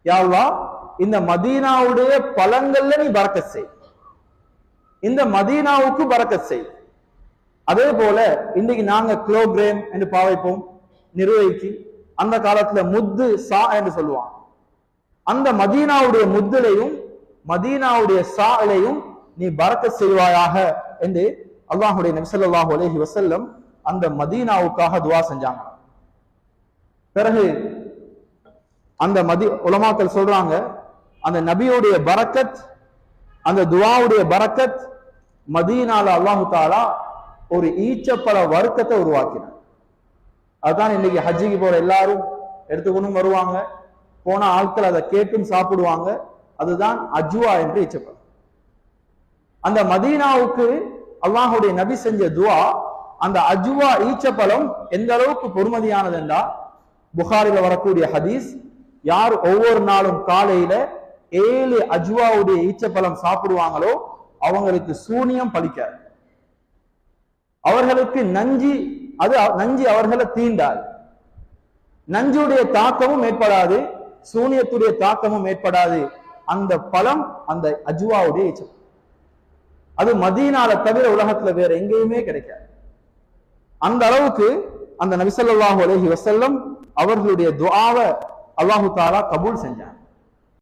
யா அல்லாஹ் இந்த மதீனாவுடைய பழங்கள்ல நீ பரக்கத் செய், இந்த மதீனாவுக்கு பரக்கத் செய். அதே போல இன்னைக்கு நாங்க கிலோகிராம் என்று பாவைப்போம் நிர்வகிக்கு, அந்த காலத்துல முத்து சா என்று சொல்லுவாங்க. அந்த மதீனாவுடைய முத்திலையும் மதீனாவுடைய சாலையும் நீ பரக்கத் செய்வாயாக என்று அல்லாஹுடைய நபி ஸல்லல்லாஹு அலைஹி வஸல்லம் அந்த மதீனாவுக்காக துஆ செஞ்சாங்க. பிறகு அந்த உலமாக்கள் சொல்றாங்க, அந்த நபியுடைய பரக்கத், அந்த துஆவுடைய பரக்கத் மதீனால அல்லாஹு தஆலா ஒரு ஈச்சப்பழ வர்க்கத்தை உருவாக்கினார். அதுதான் இன்னைக்கு ஹஜ்ஜிக்கு போற எல்லாரும் எடுத்துக்கொண்டும் வருவாங்க, போன ஆட்கள் அதை கேட்டும் சாப்பிடுவாங்க. அதுதான் அஜ்வா என்று ஈச்சப்பழம். அந்த மதீனாவுக்கு அல்லாஹுடைய நபி செஞ்ச துஆ, அந்த அஜ்வா ஈச்சப்பழம் எந்த அளவுக்கு பொறுமதியானது என்றா, புகாரில வரக்கூடிய ஹதீஸ், யார் ஒவ்வொரு நாளும் காலையில 7 அஜ்வாவுடைய ஈச்சப்பழம் சாப்பிடுவாங்களோ அவங்களுக்கு சூனியம் பலிக்காது, அவர்களுக்கு நஞ்சி அவர்களை தீண்டாது, நஞ்சுடைய தாக்கமும் ஏற்படாது, சூனியத்துடைய தாக்கமும் ஏற்படாது. அந்த பழம் அந்த அஜ்வாவுடைய ஈச்சப்பழம். அது மதீனால தவிர உலகத்துல வேற எங்கேயுமே கிடைக்காது. அந்த அளவுக்கு அந்த நபி ஸல்லல்லாஹு அலைஹி வஸல்லம் அவர்களுடைய துஆவை அல்லாஹு தஆலா கபூல் செஞ்சாங்க.